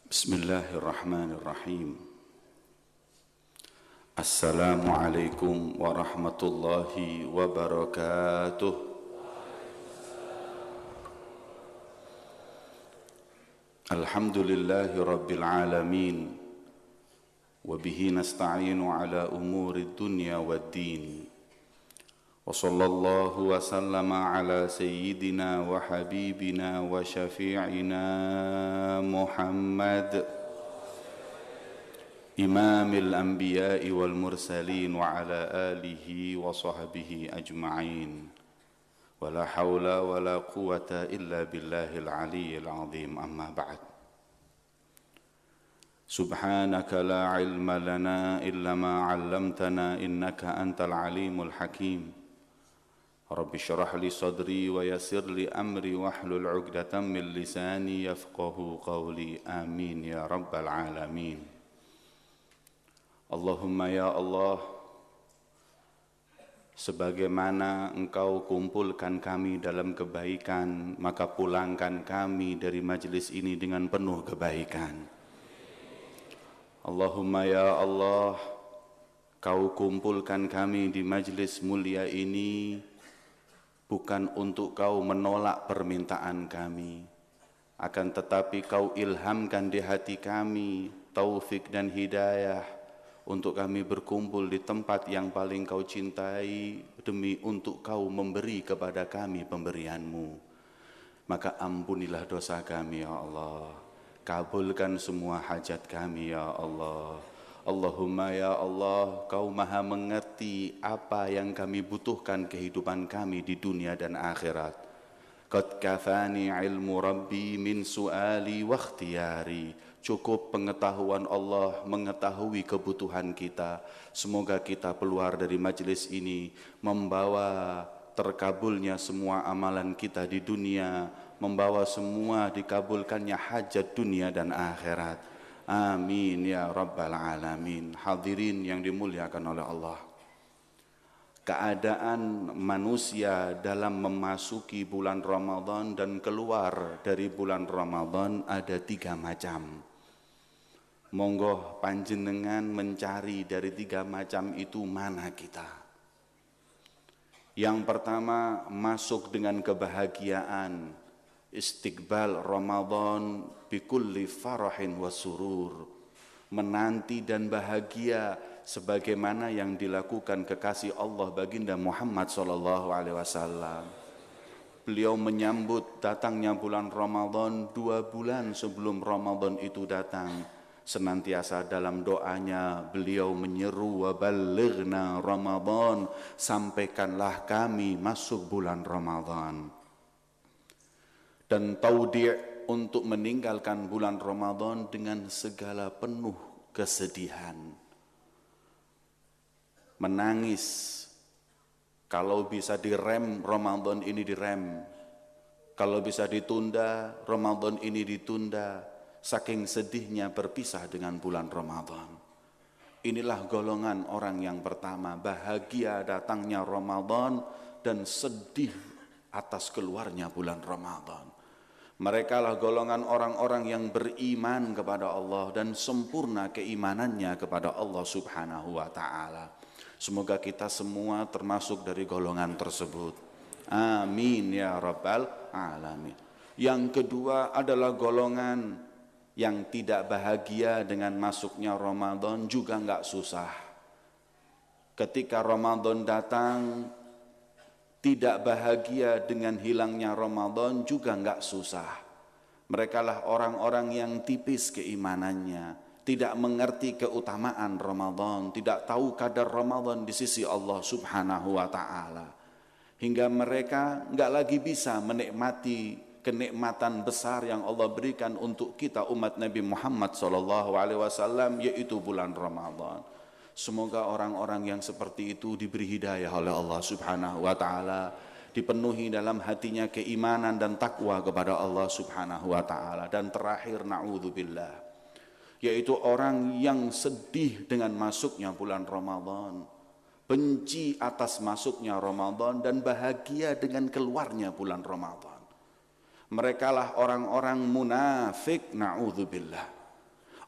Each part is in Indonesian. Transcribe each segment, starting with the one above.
Bismillahirrahmanirrahim. Assalamualaikum warahmatullahi wabarakatuh. Alhamdulillahi rabbil alamin. Wabihi nasta'inu ala umuri dunya waddin. Wa sallallahu wa sallama ala sayyidina wa habibina wa syafi'ina Muhammad imamil anbiya'i wal mursalin wa ala alihi wa sahbihi ajma'in. Wa la hawla wa la quwata illa billahil aliyyil azim. Amma ba'd. Subhanaka la ilma lana illa ma 'allamtana innaka antal alimul hakim. Rabbi syrah li sadri wa yassir li amri wahlul 'uqdatam min lisani yafqahu qawli. Amin ya rabbal alamin. Allahumma ya Allah, sebagaimana Engkau kumpulkan kami dalam kebaikan, maka pulangkan kami dari majlis ini dengan penuh kebaikan. Allahumma ya Allah, Kau kumpulkan kami di majlis mulia ini bukan untuk Kau menolak permintaan kami, akan tetapi Kau ilhamkan di hati kami taufik dan hidayah untuk kami berkumpul di tempat yang paling Kau cintai demi untuk Kau memberi kepada kami pemberian-Mu. Maka ampunilah dosa kami ya Allah, kabulkan semua hajat kami ya Allah. Allahumma ya Allah, Kau maha mengerti apa yang kami butuhkan kehidupan kami di dunia dan akhirat. Qad kafani ilmu Rabbi min su'ali wa ikhtiyari. Cukup pengetahuan Allah mengetahui kebutuhan kita. Semoga kita keluar dari majlis ini membawa terkabulnya semua amalan kita di dunia, membawa semua dikabulkannya hajat dunia dan akhirat. Amin ya rabbal alamin. Hadirin yang dimuliakan oleh Allah, keadaan manusia dalam memasuki bulan Ramadan dan keluar dari bulan Ramadan ada 3 macam. Monggo panjenengan mencari dari 3 macam itu mana kita. Yang pertama, masuk dengan kebahagiaan, istiqbal Ramadan bikulli farahin wa surur, menanti dan bahagia sebagaimana yang dilakukan kekasih Allah baginda Muhammad sallallahu alaihi wasallam. Beliau menyambut datangnya bulan Ramadan 2 bulan sebelum Ramadan itu datang. Senantiasa dalam doanya beliau menyeru, wa ballighna Ramadan, sampaikanlah kami masuk bulan Ramadan. Dan taudi' untuk meninggalkan bulan Ramadan dengan segala penuh kesedihan. Menangis, kalau bisa direm Ramadan ini direm, kalau bisa ditunda Ramadan ini ditunda, saking sedihnya berpisah dengan bulan Ramadan. Inilah golongan orang yang pertama, bahagia datangnya Ramadan dan sedih atas keluarnya bulan Ramadan. Mereka lah golongan orang-orang yang beriman kepada Allah dan sempurna keimanannya kepada Allah subhanahu wa ta'ala. Semoga kita semua termasuk dari golongan tersebut. Amin ya rabbal alamin. Yang kedua adalah golongan yang tidak bahagia dengan masuknya Ramadan, juga enggak susah. Ketika Ramadan datang, tidak bahagia dengan hilangnya Ramadan, juga enggak susah. Mereka lah orang-orang yang tipis keimanannya, tidak mengerti keutamaan Ramadan, tidak tahu kadar Ramadan di sisi Allah subhanahu wa ta'ala, hingga mereka enggak lagi bisa menikmati kenikmatan besar yang Allah berikan untuk kita umat Nabi Muhammad SAW, yaitu bulan Ramadan. Semoga orang-orang yang seperti itu diberi hidayah oleh Allah subhanahu wa ta'ala, dipenuhi dalam hatinya keimanan dan takwa kepada Allah subhanahu wa ta'ala. Dan terakhir, na'udzubillah, yaitu orang yang sedih dengan masuknya bulan Ramadan, benci atas masuknya Ramadan, dan bahagia dengan keluarnya bulan Ramadan. Merekalah orang-orang munafik, na'udzubillah.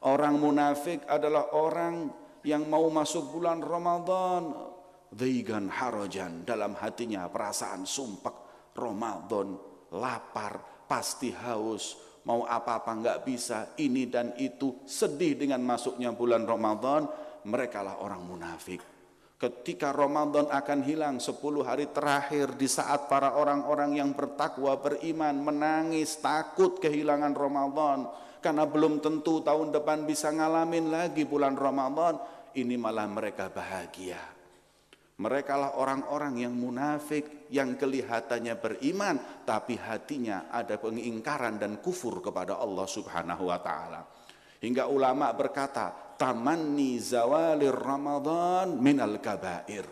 Orang munafik adalah orang yang mau masuk bulan Ramadan dhaigan harajan, dalam hatinya perasaan sumpek. Ramadan, lapar, pasti haus, mau apa-apa nggak bisa, ini dan itu, sedih dengan masuknya bulan Ramadan. Merekalah orang munafik. Ketika Ramadan akan hilang 10 hari terakhir, di saat para orang-orang yang bertakwa beriman menangis takut kehilangan Ramadan karena belum tentu tahun depan bisa ngalamin lagi bulan Ramadan, ini malah mereka bahagia. Mereka lah orang-orang yang munafik, yang kelihatannya beriman tapi hatinya ada pengingkaran dan kufur kepada Allah Subhanahu wa taala. Hingga ulama berkata, tamanni zawalir Ramadan minal kabair.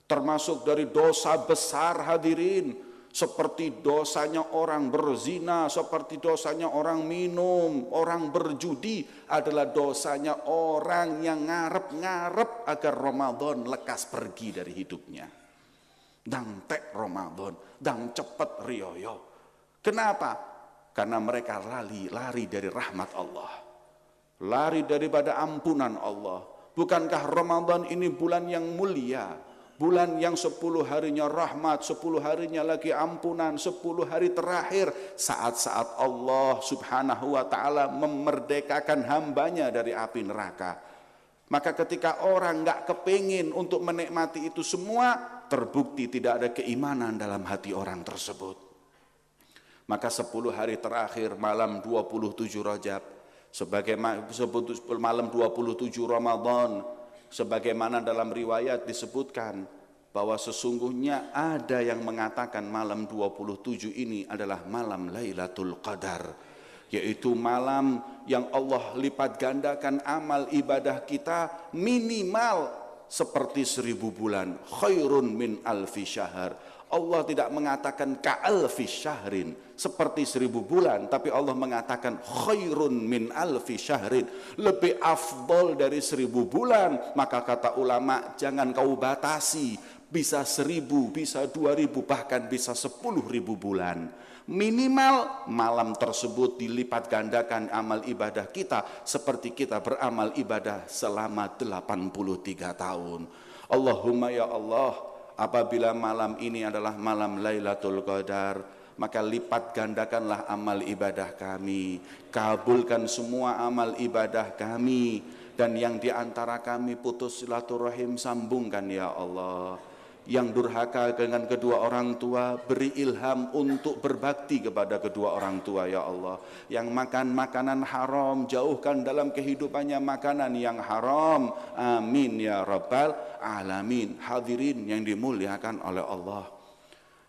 Termasuk dari dosa besar hadirin, seperti dosanya orang berzina, seperti dosanya orang minum, orang berjudi, adalah dosanya orang yang ngarep-ngarep agar Ramadan lekas pergi dari hidupnya. Dang tek Ramadan, dang cepet rioyo. Kenapa? Karena mereka lari dari rahmat Allah, lari daripada ampunan Allah. Bukankah Ramadan ini bulan yang mulia, bulan yang 10 harinya rahmat, 10 harinya lagi ampunan, 10 hari terakhir saat-saat Allah Subhanahu wa ta'ala memerdekakan hambanya dari api neraka. Maka ketika orang gak kepingin untuk menikmati itu semua, terbukti tidak ada keimanan dalam hati orang tersebut. Maka 10 hari terakhir malam 27 Rajab, malam 27 Ramadan, sebagaimana dalam riwayat disebutkan bahwa sesungguhnya ada yang mengatakan malam 27 ini adalah malam Lailatul Qadar, yaitu malam yang Allah lipat gandakan amal ibadah kita minimal seperti 1000 bulan, khairun min alfi syahr. Allah tidak mengatakan ka'alfi syahrin, seperti 1000 bulan, tapi Allah mengatakan khairun min alfi syahrin, lebih afdol dari 1000 bulan. Maka kata ulama, jangan kau batasi, bisa 1000, bisa 2000, bahkan bisa 10.000 bulan. Minimal malam tersebut dilipat gandakan amal ibadah kita seperti kita beramal ibadah selama 83 tahun. Allahumma ya Allah, apabila malam ini adalah malam Lailatul Qadar, maka lipat gandakanlah amal ibadah kami, kabulkan semua amal ibadah kami, dan yang diantara kami putus silaturahim sambungkan ya Allah. Yang durhaka dengan kedua orang tua, beri ilham untuk berbakti kepada kedua orang tua ya Allah. Yang makan makanan haram, jauhkan dalam kehidupannya makanan yang haram, amin ya rabbal alamin. Hadirin yang dimuliakan oleh Allah,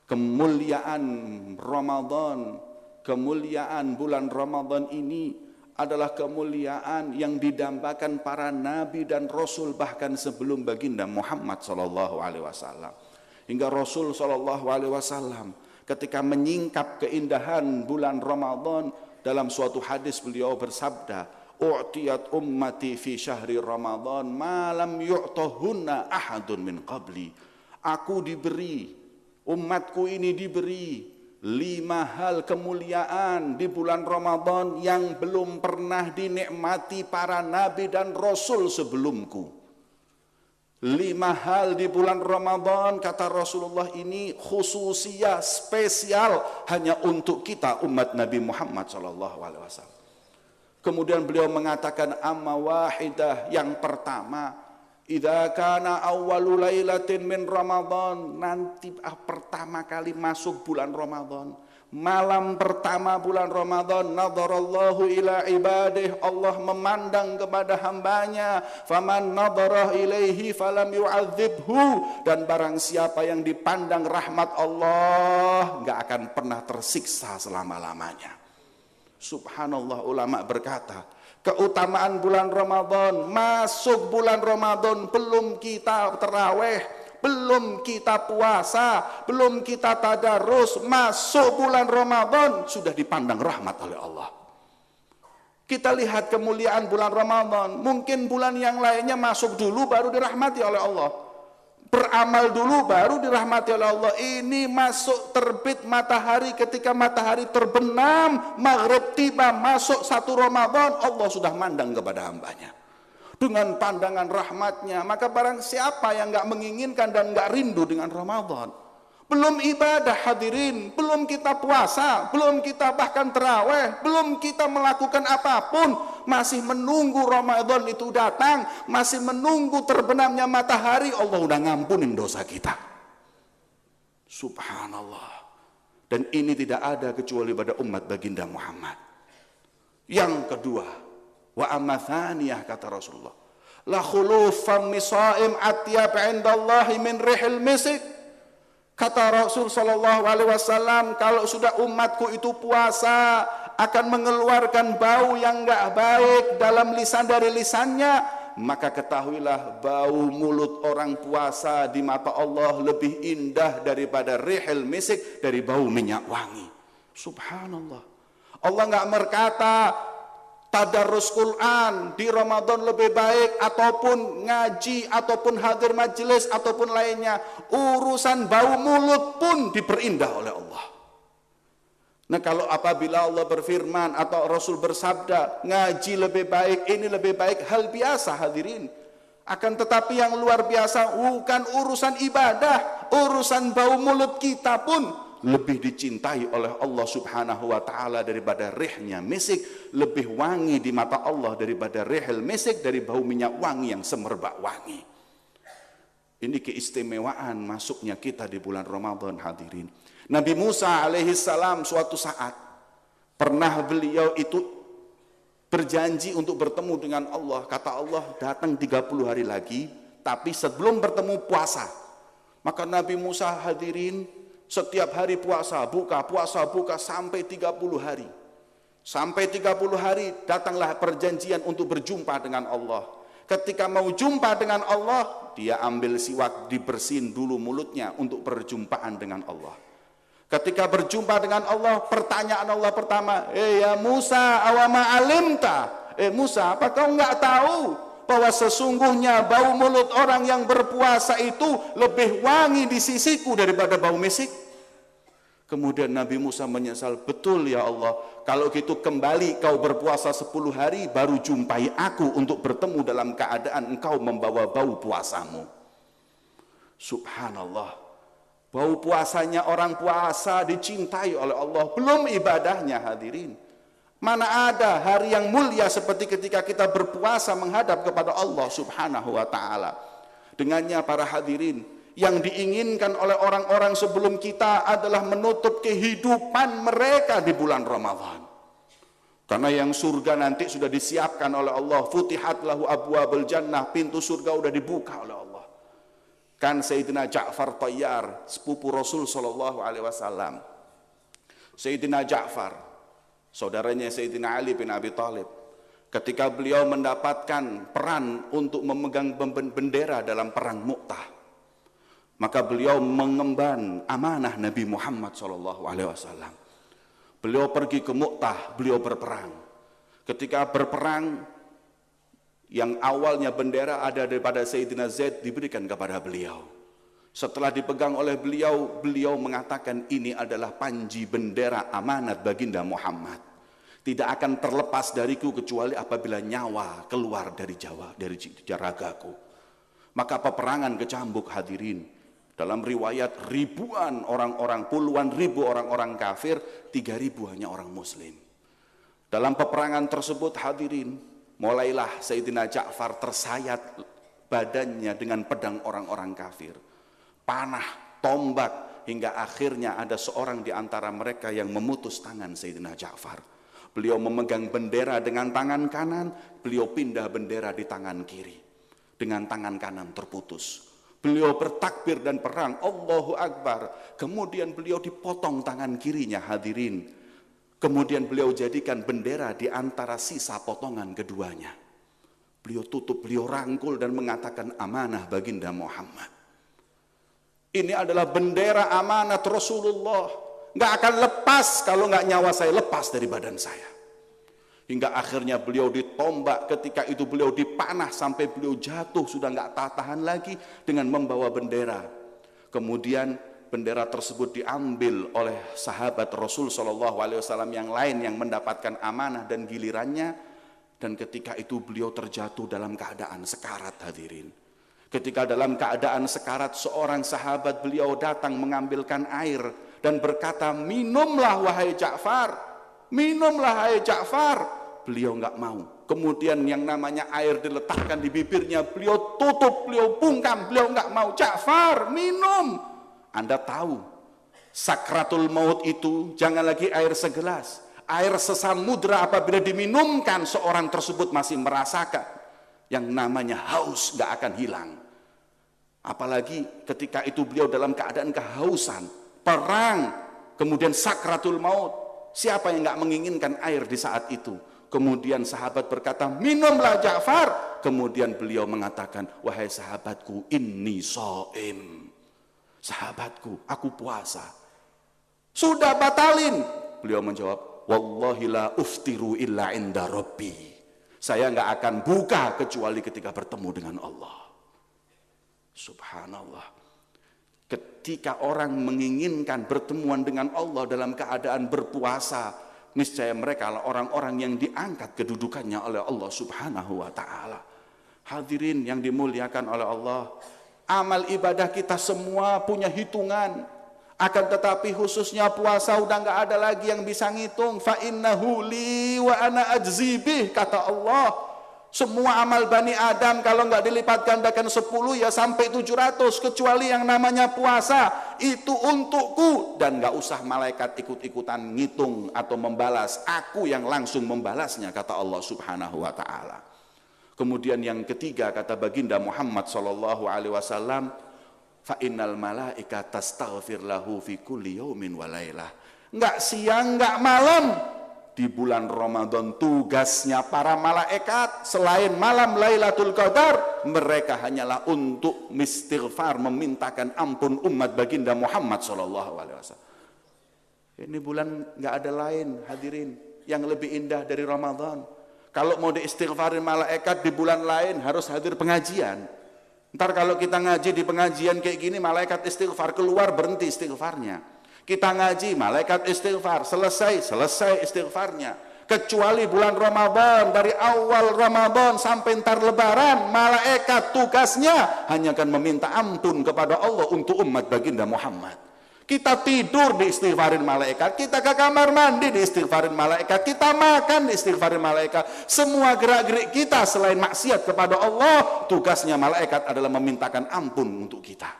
kemuliaan Ramadan, kemuliaan bulan Ramadan ini adalah kemuliaan yang didambakan para nabi dan rasul bahkan sebelum baginda Muhammad SAW. Hingga Rasul SAW ketika menyingkap keindahan bulan Ramadan, dalam suatu hadis beliau bersabda, u'tiyat ummati fi syahri Ramadan ma lam yu'tahunna ahadun min qabli. Aku diberi, umatku ini diberi 5 hal kemuliaan di bulan Ramadan yang belum pernah dinikmati para nabi dan rasul sebelumku. 5 hal di bulan Ramadan, kata Rasulullah, ini khususiyah spesial hanya untuk kita umat Nabi Muhammad SAW. Kemudian beliau mengatakan amma wahidah, yang pertama, idza kana awwalu lailatin min Ramadan, nanti pertama kali masuk bulan Ramadan, malam pertama bulan Ramadan, nadharallahu ila ibadih, Allah memandang kepada hambanya, faman nadharah ilaihi falam yu'adzibhu, dan barang siapa yang dipandang rahmat Allah enggak akan pernah tersiksa selama-lamanya. Subhanallah, ulama berkata, keutamaan bulan Ramadan, masuk bulan Ramadan belum kita terawih, belum kita puasa, belum kita tadarus, masuk bulan Ramadan sudah dipandang rahmat oleh Allah. Kita lihat kemuliaan bulan Ramadan. Mungkin bulan yang lainnya masuk dulu baru dirahmati oleh Allah. Beramal dulu baru dirahmati oleh Allah. Ini masuk terbit matahari, ketika matahari terbenam, maghrib tiba, masuk 1 Ramadan, Allah sudah mandang kepada hambanya dengan pandangan rahmatnya. Maka barang siapa yang nggak menginginkan dan nggak rindu dengan Ramadan, belum ibadah hadirin, belum kita puasa, belum kita bahkan terawih, belum kita melakukan apapun, masih menunggu Ramadan itu datang, masih menunggu terbenamnya matahari, Allah udah ngampunin dosa kita. Subhanallah. Dan ini tidak ada kecuali pada umat baginda Muhammad. Yang kedua, wa amma thaniyah, kata Rasulullah, la khulufan misaim atyab indallahi min rihil misik. Kata Rasul sallallahu alaihi wasallam, kalau sudah umatku itu puasa akan mengeluarkan bau yang enggak baik dalam lisan dari lisannya, maka ketahuilah bau mulut orang puasa di mata Allah lebih indah daripada rihil misik, dari bau minyak wangi. Subhanallah. Allah enggak berkata tadarus Quran di Ramadan lebih baik, ataupun ngaji, ataupun hadir majelis, ataupun lainnya. Urusan bau mulut pun diperindah oleh Allah. Nah, kalau apabila Allah berfirman atau Rasul bersabda ngaji lebih baik, ini lebih baik, hal biasa hadirin. Akan tetapi yang luar biasa bukan urusan ibadah, urusan bau mulut kita pun lebih dicintai oleh Allah subhanahu wa ta'ala daripada rihnya misik, lebih wangi di mata Allah daripada rihil misik, dari bau minyak wangi yang semerbak wangi. Ini keistimewaan masuknya kita di bulan Ramadan hadirin. Nabi Musa alaihi salam suatu saat pernah beliau itu berjanji untuk bertemu dengan Allah. Kata Allah, datang 30 hari lagi, tapi sebelum bertemu puasa. Maka Nabi Musa hadirin setiap hari puasa buka sampai 30 hari. Sampai 30 hari datanglah perjanjian untuk berjumpa dengan Allah. Ketika mau jumpa dengan Allah, dia ambil siwak, dibersihin dulu mulutnya untuk perjumpaan dengan Allah. Ketika berjumpa dengan Allah, pertanyaan Allah pertama, ya Musa, awama alimta? Musa, apa kau enggak tahu bahwa sesungguhnya bau mulut orang yang berpuasa itu lebih wangi di sisiku daripada bau misik? Kemudian Nabi Musa menyesal, betul ya Allah, kalau gitu kembali kau berpuasa 10 hari baru jumpai aku untuk bertemu dalam keadaan engkau membawa bau puasamu. Subhanallah, bau puasanya orang puasa dicintai oleh Allah, belum ibadahnya hadirin. Mana ada hari yang mulia seperti ketika kita berpuasa menghadap kepada Allah subhanahu wa ta'ala. Dengannya para hadirin, yang diinginkan oleh orang-orang sebelum kita adalah menutup kehidupan mereka di bulan Ramadan. Karena yang surga nanti sudah disiapkan oleh Allah, futihat lahu abwabul jannah, pintu surga sudah dibuka oleh Allah. Kan Sayyidina Ja'far Tayyar, sepupu Rasul sallallahu alaihi wasallam. Sayyidina Ja'far, saudaranya Sayyidina Ali bin Abi Thalib, ketika beliau mendapatkan peran untuk memegang bendera dalam perang Mu'tah, maka beliau mengemban amanah Nabi Muhammad SAW. Beliau pergi ke Mu'tah, beliau berperang. Ketika berperang, yang awalnya bendera ada daripada Sayyidina Zaid diberikan kepada beliau. Setelah dipegang oleh beliau, beliau mengatakan ini adalah panji bendera amanat baginda Muhammad. Tidak akan terlepas dariku kecuali apabila nyawa keluar dari ragaku. Maka peperangan kecambuk hadirin. Dalam riwayat ribuan orang-orang, puluhan ribu orang-orang kafir, 3.000 hanya orang muslim. Dalam peperangan tersebut hadirin, mulailah Sayyidina Ja'far tersayat badannya dengan pedang orang-orang kafir. Panah, tombak, hingga akhirnya ada seorang di antara mereka yang memutus tangan Sayyidina Ja'far. Beliau memegang bendera dengan tangan kanan, beliau pindah bendera di tangan kiri. Dengan tangan kanan terputus. Beliau bertakbir dan perang, Allahu Akbar. Kemudian beliau dipotong tangan kirinya hadirin. Kemudian beliau jadikan bendera di antara sisa potongan keduanya. Beliau tutup, beliau rangkul dan mengatakan amanah baginda Muhammad. Ini adalah bendera amanat Rasulullah. Nggak akan lepas kalau nggak nyawa saya lepas dari badan saya. hingga akhirnya beliau ditombak. Ketika itu beliau dipanah sampai beliau jatuh, sudah nggak tahan lagi dengan membawa bendera. Kemudian bendera tersebut diambil oleh sahabat Rasul SAW yang lain yang mendapatkan amanah dan gilirannya, dan ketika itu beliau terjatuh dalam keadaan sekarat, hadirin. Ketika dalam keadaan sekarat, seorang sahabat beliau datang mengambilkan air dan berkata, minumlah wahai Ja'far, minumlah wahai Ja'far. Beliau nggak mau. Kemudian yang namanya air diletakkan di bibirnya, beliau tutup, beliau bungkam, beliau nggak mau. Ja'far, minum. Anda tahu, sakratul maut itu jangan lagi air segelas, air sesamudra apabila diminumkan, seorang tersebut masih merasakan yang namanya haus, nggak akan hilang. Apalagi ketika itu beliau dalam keadaan kehausan, perang, kemudian sakratul maut. Siapa yang nggak menginginkan air di saat itu? Kemudian sahabat berkata, minumlah Ja'far. Kemudian beliau mengatakan, wahai sahabatku, inni shaim. Sahabatku, aku puasa. Sudah batalin. Beliau menjawab, wallahi la uftiru illa inda rabbi. Saya nggak akan buka kecuali ketika bertemu dengan Allah. Subhanallah. Ketika orang menginginkan pertemuan dengan Allah dalam keadaan berpuasa, niscaya mereka adalah orang-orang yang diangkat kedudukannya oleh Allah Subhanahu wa ta'ala. Hadirin yang dimuliakan oleh Allah, amal ibadah kita semua punya hitungan. Akan tetapi khususnya puasa udah nggak ada lagi yang bisa ngitung. Fa innahu li wa ana ajzi bih, kata Allah. Semua amal Bani Adam kalau nggak dilipat gandakan 10 ya sampai 700, kecuali yang namanya puasa, itu untukku, dan nggak usah malaikat ikut-ikutan ngitung atau membalas, aku yang langsung membalasnya, kata Allah Subhanahu wa ta'ala. Kemudian yang ketiga, kata baginda Muhammad SAW, fa innal malaikata tastaghfir lahu fi kulli yaumin wa lailah. Nggak siang nggak malam di bulan Ramadan, tugasnya para malaikat selain malam Lailatul Qadar, mereka hanyalah untuk istighfar, memintakan ampun umat baginda Muhammad SAW. Ini bulan nggak ada lain, hadirin, yang lebih indah dari Ramadan. Kalau mau diistighfarin malaikat di bulan lain harus hadir pengajian. Ntar kalau kita ngaji di pengajian kayak gini, malaikat istighfar, keluar berhenti istighfarnya. Kita ngaji, malaikat istighfar, selesai istighfarnya. Kecuali bulan Ramadan, dari awal Ramadan sampai ntar Lebaran, malaikat tugasnya hanya akan meminta ampun kepada Allah untuk umat baginda Muhammad. Kita tidur diistighfarin malaikat, kita ke kamar mandi diistighfarin malaikat, kita makan diistighfarin malaikat. Semua gerak-gerik kita selain maksiat kepada Allah, tugasnya malaikat adalah memintakan ampun untuk kita.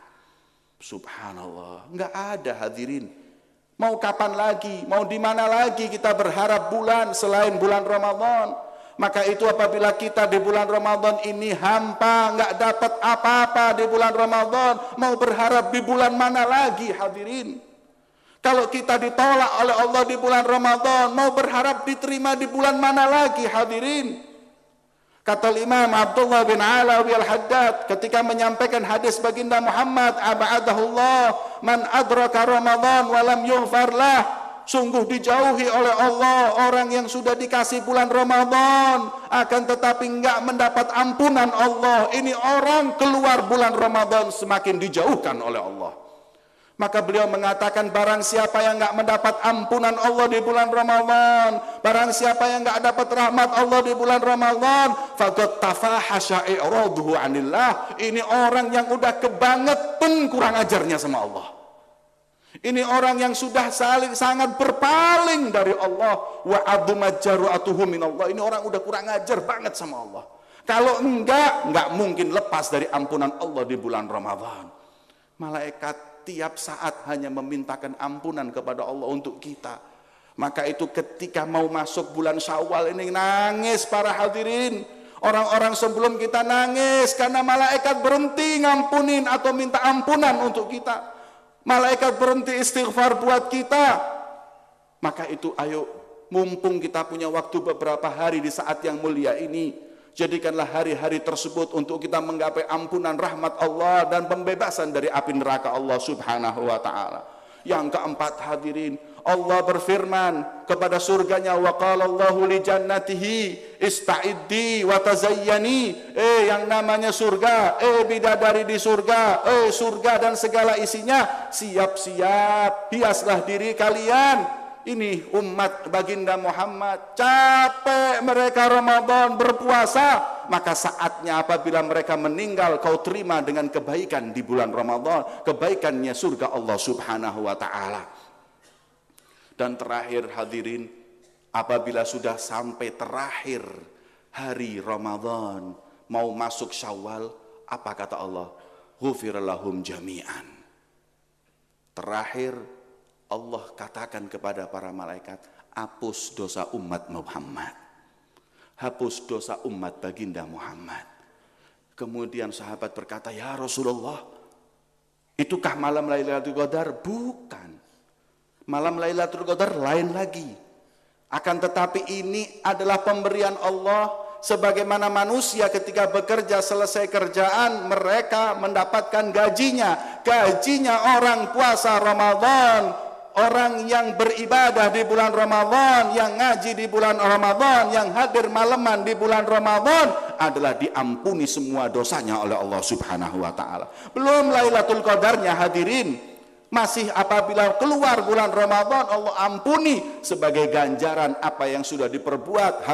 Subhanallah, nggak ada, hadirin. Mau kapan lagi, mau di mana lagi kita berharap bulan selain bulan Ramadan? Maka itu apabila kita di bulan Ramadan ini hampa, nggak dapat apa-apa di bulan Ramadan, mau berharap di bulan mana lagi, hadirin? Kalau kita ditolak oleh Allah di bulan Ramadan, mau berharap diterima di bulan mana lagi, hadirin? Kata Imam Abdullah bin Alawi al-Haddad ketika menyampaikan hadis baginda Muhammad, abadahullah man adraka Ramadan walam yughfar lah. Sungguh dijauhi oleh Allah orang yang sudah dikasih bulan Ramadan akan tetapi enggak mendapat ampunan Allah. Ini orang keluar bulan Ramadan semakin dijauhkan oleh Allah. Maka beliau mengatakan, barang siapa yang enggak mendapat ampunan Allah di bulan Ramadan, barang siapa yang enggak dapat rahmat Allah di bulan Ramadan, faqad tafahasha i'raduhu 'anillah. Ini orang yang udah kebangetan kurang ajarnya sama Allah. Ini orang yang sudah sangat berpaling dari Allah. Wa adzumat jaru'atuhu minallah. Ini orang udah kurang ajar banget sama Allah. Kalau enggak mungkin lepas dari ampunan Allah di bulan Ramadan. Malaikat tiap saat hanya memintakan ampunan kepada Allah untuk kita. Maka itu ketika mau masuk bulan Syawal ini nangis para hadirin. Orang-orang sebelum kita nangis karena malaikat berhenti ngampunin atau minta ampunan untuk kita. Malaikat berhenti istighfar buat kita. Maka itu ayo, mumpung kita punya waktu beberapa hari di saat yang mulia ini, jadikanlah hari-hari tersebut untuk kita menggapai ampunan rahmat Allah dan pembebasan dari api neraka Allah Subhanahu wa ta'ala. Yang keempat hadirin, Allah berfirman kepada surganya, wa qala Allahu li jannatihi ista'iddi wa tazayyani. Yang namanya surga, bidadari di surga, surga dan segala isinya, siap-siap, hiaslah diri kalian. Ini umat baginda Muhammad, capek mereka Ramadan berpuasa, maka saatnya apabila mereka meninggal, kau terima dengan kebaikan di bulan Ramadan, kebaikannya surga Allah subhanahu wa ta'ala. Dan terakhir hadirin, apabila sudah sampai terakhir hari Ramadan, mau masuk Syawal, apa kata Allah? Ghufir lahum jami'an. Terakhir Allah katakan kepada para malaikat, hapus dosa umat Muhammad, hapus dosa umat baginda Muhammad. Kemudian sahabat berkata, ya Rasulullah, itukah malam Lailatul Qadar? Bukan. Malam Lailatul Qadar lain lagi. Akan tetapi ini adalah pemberian Allah, sebagaimana manusia ketika bekerja selesai kerjaan mereka mendapatkan gajinya. Gajinya orang puasa Ramadan, orang yang beribadah di bulan Ramadan, yang ngaji di bulan Ramadan, yang hadir malaman di bulan Ramadan adalah diampuni semua dosanya oleh Allah subhanahu wa ta'ala. Belum Lailatul Qadarnya hadirin, masih apabila keluar bulan Ramadan Allah ampuni sebagai ganjaran apa yang sudah diperbuat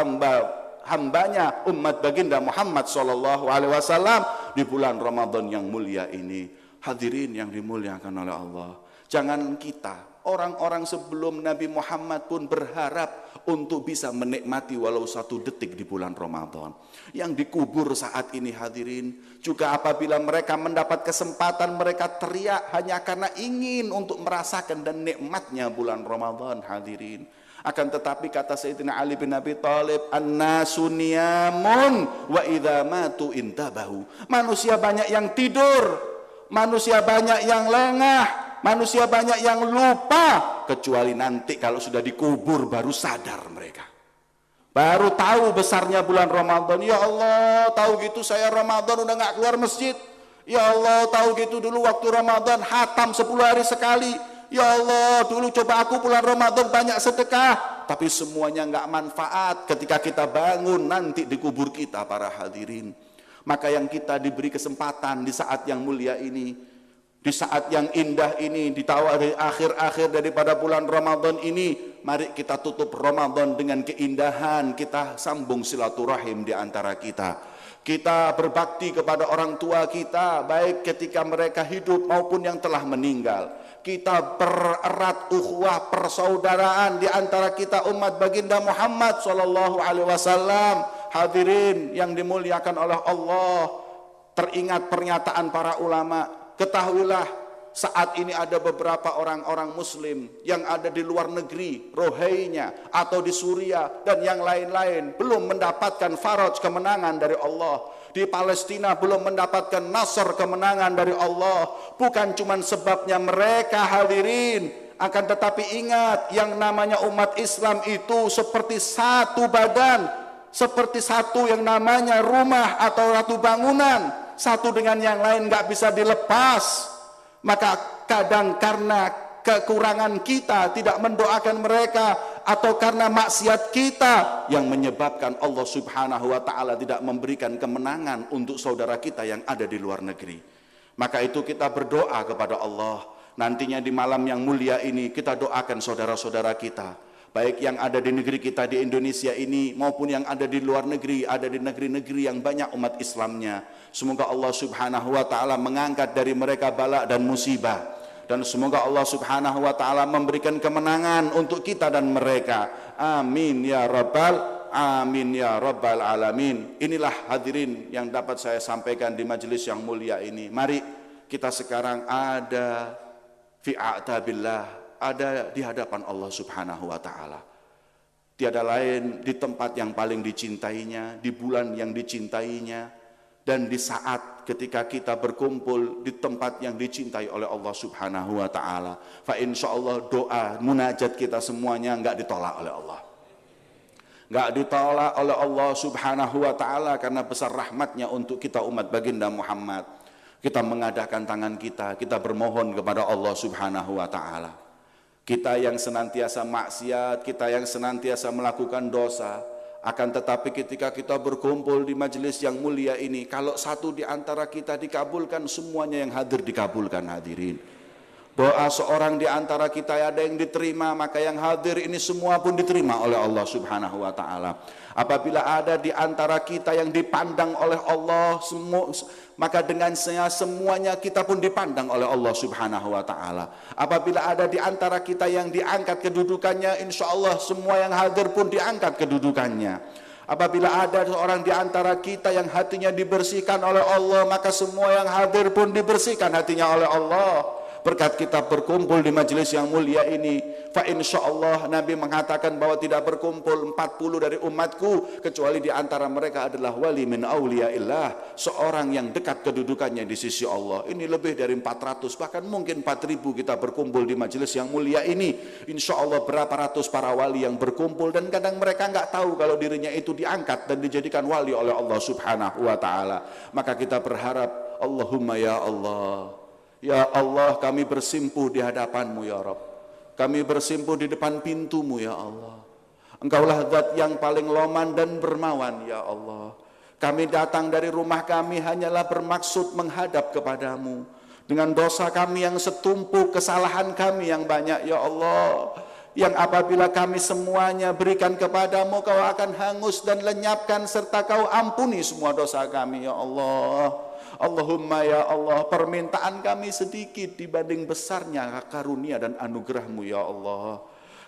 hambanya umat baginda Muhammad SAW di bulan Ramadan yang mulia ini. Hadirin yang dimuliakan oleh Allah, jangan kita, orang-orang sebelum Nabi Muhammad pun berharap untuk bisa menikmati walau satu detik di bulan Ramadan. Yang dikubur saat ini hadirin, juga apabila mereka mendapat kesempatan mereka teriak hanya karena ingin untuk merasakan dan nikmatnya bulan Ramadan hadirin. Akan tetapi kata Sayyidina Ali bin Abi Thalib, an-nasu niyamun wa idza matu intabahu. Manusia banyak yang tidur, manusia banyak yang lengah, manusia banyak yang lupa, kecuali nanti kalau sudah dikubur baru sadar mereka, baru tahu besarnya bulan Ramadan. Ya Allah, tahu gitu saya Ramadan udah gak keluar masjid. Ya Allah, tahu gitu dulu waktu Ramadan hatam 10 hari sekali. Ya Allah, dulu coba aku bulan Ramadan banyak sedekah, tapi semuanya gak manfaat ketika kita bangun nanti di kubur kita para hadirin. Maka yang kita diberi kesempatan di saat yang mulia ini, di saat yang indah ini, ditawari akhir-akhir daripada bulan Ramadan ini, mari kita tutup Ramadan dengan keindahan, kita sambung silaturahim di antara kita. Kita berbakti kepada orang tua kita, baik ketika mereka hidup maupun yang telah meninggal. Kita pererat ukhuwah persaudaraan di antara kita umat baginda Muhammad SAW. Hadirin yang dimuliakan oleh Allah, teringat pernyataan para ulama. Ketahuilah saat ini ada beberapa orang-orang muslim yang ada di luar negeri, Rohingya atau di Suriah dan yang lain-lain, belum mendapatkan faraj kemenangan dari Allah. Di Palestina belum mendapatkan nasr kemenangan dari Allah. Bukan cuma sebabnya mereka hadirin, akan tetapi ingat, yang namanya umat Islam itu seperti satu badan, seperti satu yang namanya rumah atau satu bangunan, satu dengan yang lain gak bisa dilepas. Maka kadang karena kekurangan kita tidak mendoakan mereka, atau karena maksiat kita yang menyebabkan Allah subhanahu wa ta'ala tidak memberikan kemenangan untuk saudara kita yang ada di luar negeri. Maka itu kita berdoa kepada Allah, nantinya di malam yang mulia ini kita doakan saudara-saudara kita, baik yang ada di negeri kita di Indonesia ini maupun yang ada di luar negeri, ada di negeri-negeri yang banyak umat Islamnya. Semoga Allah subhanahu wa ta'ala mengangkat dari mereka bala dan musibah, dan semoga Allah subhanahu wa ta'ala memberikan kemenangan untuk kita dan mereka. Amin ya rabbal alamin. Inilah hadirin yang dapat saya sampaikan di majelis yang mulia ini. Mari kita sekarang ada fi a'tabillah, ada di hadapan Allah subhanahu wa ta'ala. Tiada lain di tempat yang paling dicintainya, di bulan yang dicintainya, dan di saat ketika kita berkumpul di tempat yang dicintai oleh Allah subhanahu wa ta'ala. Fa insyaallah doa munajat kita semuanya enggak ditolak oleh Allah, enggak ditolak oleh Allah subhanahu wa ta'ala, karena besar rahmatnya untuk kita umat baginda Muhammad. Kita mengadakan tangan kita bermohon kepada Allah Subhanahu wa Ta'ala. Kita yang senantiasa maksiat, kita yang senantiasa melakukan dosa, akan tetapi ketika kita berkumpul di majelis yang mulia ini, kalau satu di antara kita dikabulkan, semuanya yang hadir dikabulkan, hadirin. Doa seorang di antara kita ada yang diterima, maka yang hadir ini semua pun diterima oleh Allah Subhanahu wa Ta'ala. Apabila ada di antara kita yang dipandang oleh Allah, maka dengan semuanya kita pun dipandang oleh Allah Subhanahu wa Ta'ala. Apabila ada di antara kita yang diangkat kedudukannya, insya Allah semua yang hadir pun diangkat kedudukannya. Apabila ada seorang di antara kita yang hatinya dibersihkan oleh Allah, maka semua yang hadir pun dibersihkan hatinya oleh Allah. Berkat kita berkumpul di majelis yang mulia ini, fa insyaallah Nabi mengatakan bahwa tidak berkumpul 40 dari umatku kecuali di antara mereka adalah wali min auliyaillah, seorang yang dekat kedudukannya di sisi Allah. Ini lebih dari 400, bahkan mungkin 4000 kita berkumpul di majelis yang mulia ini. Insyaallah berapa ratus para wali yang berkumpul, dan kadang mereka nggak tahu kalau dirinya itu diangkat dan dijadikan wali oleh Allah Subhanahu wa Ta'ala. Maka kita berharap, Allahumma ya Allah, ya Allah, kami bersimpuh di hadapan-Mu ya Rabb. Kami bersimpuh di depan pintu-Mu ya Allah. Engkaulah zat yang paling loman dan bermawan ya Allah. Kami datang dari rumah kami hanyalah bermaksud menghadap kepadamu. Dengan dosa kami yang setumpuk, kesalahan kami yang banyak ya Allah, yang apabila kami semuanya berikan kepadamu, Kau akan hangus dan lenyapkan, serta Kau ampuni semua dosa kami ya Allah. Allahumma ya Allah, permintaan kami sedikit dibanding besarnya karunia dan anugerah-Mu ya Allah.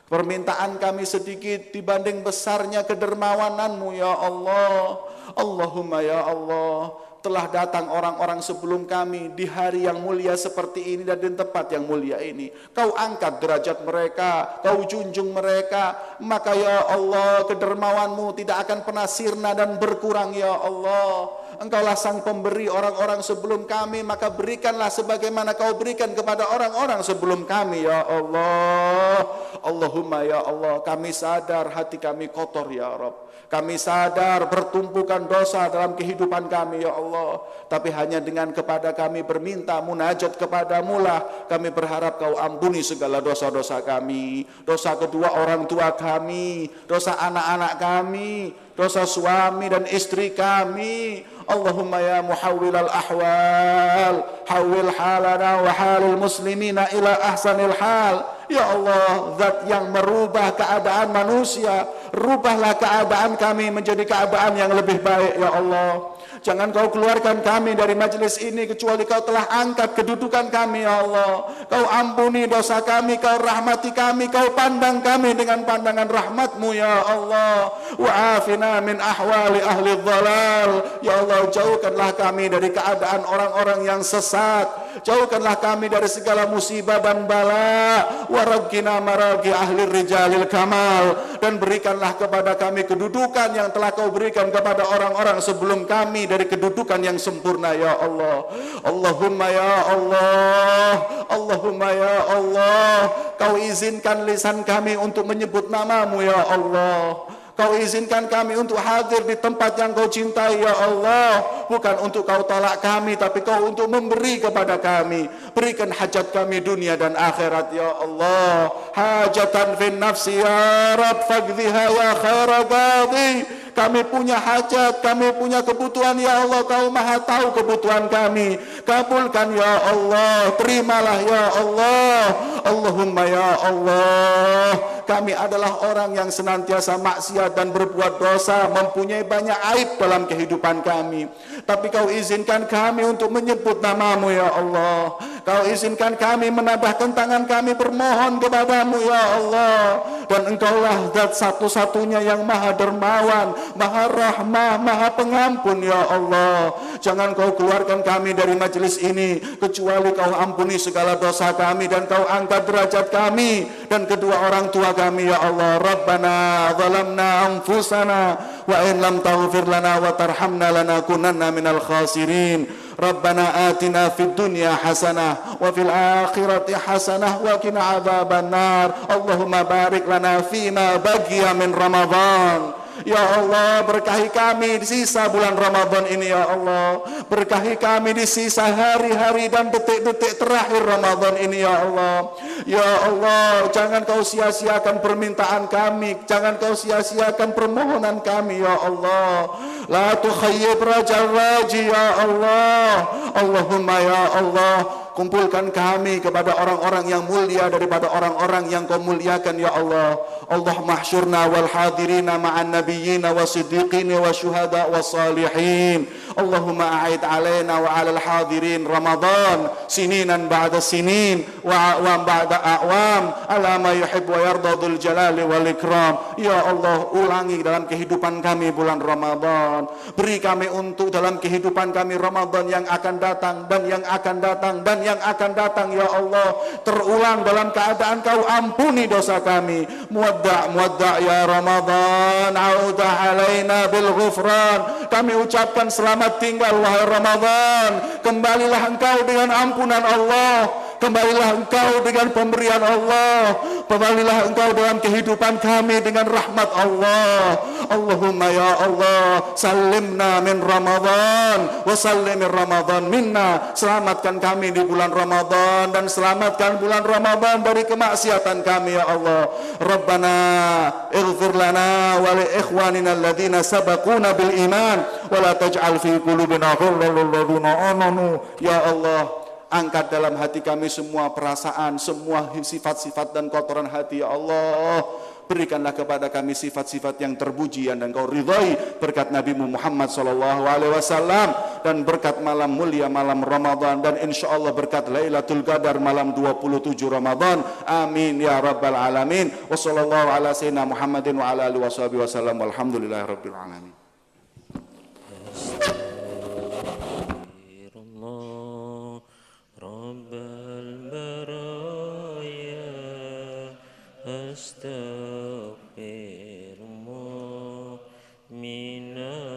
Permintaan kami sedikit dibanding besarnya kedermawanan-Mu ya Allah. Allahumma ya Allah, telah datang orang-orang sebelum kami di hari yang mulia seperti ini dan di tempat yang mulia ini. Kau angkat derajat mereka, Kau junjung mereka, maka ya Allah, kedermawan-Mu tidak akan pernah sirna dan berkurang ya Allah. Engkaulah sang pemberi orang-orang sebelum kami, maka berikanlah sebagaimana Kau berikan kepada orang-orang sebelum kami ya Allah. Allahumma ya Allah, kami sadar hati kami kotor ya Rabb. Kami sadar bertumpukan dosa dalam kehidupan kami ya Allah. Tapi hanya dengan kepada kami berminta munajat kepadamu lah kami berharap Kau ampuni segala dosa-dosa kami. Dosa kedua orang tua kami, dosa anak-anak kami, dosa suami dan istri kami. Allahumma ya muhawwilal ahwal, hawwil halana wa halil muslimina ila ahsanil hal. Ya Allah, zat yang merubah keadaan manusia, rubahlah keadaan kami menjadi keadaan yang lebih baik ya Allah. Jangan Kau keluarkan kami dari majelis ini kecuali Kau telah angkat kedudukan kami ya Allah. Kau ampuni dosa kami, Kau rahmati kami, Kau pandang kami dengan pandangan rahmat-Mu ya Allah. Wa'afina min ahwali ahli dhalal. Ya Allah, jauhkanlah kami dari keadaan orang-orang yang sesat. Jauhkanlah kami dari segala musibah dan bala. Warabkina maragi ahli rijalil kamal. Dan berikanlah kepada kami kedudukan yang telah Kau berikan kepada orang-orang sebelum kami dari kedudukan yang sempurna ya Allah. Allahumma ya Allah, Allahumma ya Allah, Kau izinkan lisan kami untuk menyebut nama-Mu ya Allah. Kau izinkan kami untuk hadir di tempat yang Kau cintai ya Allah. Bukan untuk Kau tolak kami, tapi Kau untuk memberi kepada kami. Berikan hajat kami dunia dan akhirat ya Allah. Hajatan fin nafsi ya Rabb faqdhiha ya khaira qadhi. Kami punya hajat, kami punya kebutuhan ya Allah. Kau maha tahu kebutuhan kami. Kabulkan ya Allah, terimalah ya Allah. Allahumma ya Allah, kami adalah orang yang senantiasa maksiat dan berbuat dosa, mempunyai banyak aib dalam kehidupan kami. Tapi Kau izinkan kami untuk menyebut nama-Mu ya Allah. Kau izinkan kami menambahkan tangan kami bermohon kepada-Mu ya Allah. Dan Engkaulah zat satu-satunya yang maha dermawan, maha rahmah, maha pengampun ya Allah. Jangan Kau keluarkan kami dari majelis ini kecuali Kau ampuni segala dosa kami dan Kau angkat derajat kami dan kedua orang tua kami ya Allah. Rabbana zalamna anfusana wa in lam taghfir lana wa tarhamna lanakunanna minal khasirin. Rabbana atina fid dunya hasanah wa fil akhirati hasanah wa qina adzabannar. Allahumma barik lana fima baqiya min Ramadan. Ya Allah, berkahi kami di sisa bulan Ramadan ini ya Allah. Berkahi kami di sisa hari-hari dan detik-detik terakhir Ramadan ini ya Allah. Ya Allah, jangan kau sia-siakan permintaan kami, jangan kau sia-siakan permohonan kami ya Allah. La tukhayyib rajal raji ya Allah. Allahumma ya Allah, kumpulkan kami kepada orang-orang yang mulia daripada orang-orang yang kau muliakan ya Allah. Allah mahsyurna wal hadirina ma'an nabiyyina wa siddiqina wa syuhada wa salihin. Allahumma a'id alaina wa alal hadirin Ramadan sininan ba'da sinin wa a'wam ba'da a'wam ala ma yuhib wa yarda dzul jalali wal ikram. Ya Allah, ulangi dalam kehidupan kami bulan Ramadan. Beri kami untuk dalam kehidupan kami Ramadan yang akan datang dan yang akan datang dan yang akan datang ya Allah, terulang dalam keadaan kau ampuni dosa kami. Muwadda' ya Ramadan, auda alaina bil ghufran. Kami ucapkan selamat tinggal wahai Ramadan. Kembalilah engkau dengan ampunan Allah. Kembalilah engkau dengan pemberian Allah. Kembalilah engkau dalam kehidupan kami dengan rahmat Allah. Allahumma ya Allah, salimna min Ramadan wa sallimir Ramadan minna. Selamatkan kami di bulan Ramadan dan selamatkan bulan Ramadan dari kemaksiatan kami ya Allah. Rabbana ighfir lana wa li ikhwanina alladhina sabaquna bil iman wa la taj'al fi qulubina ghillan lil ladzina amanu. Ya Allah, angkat dalam hati kami semua perasaan, semua sifat-sifat dan kotoran hati ya Allah. Berikanlah kepada kami sifat-sifat yang terpuji dan Engkau ridhai berkat Nabi Muhammad SAW dan berkat malam mulia malam Ramadan dan insya Allah berkat Lailatul Qadar malam 27 Ramadan. Amin ya rabbal alamin. Wassallallahu ala sayyidina Muhammadin wa ala alihi wasallam. Walhamdulillahi rabbil alamin. Astaghfirullah minal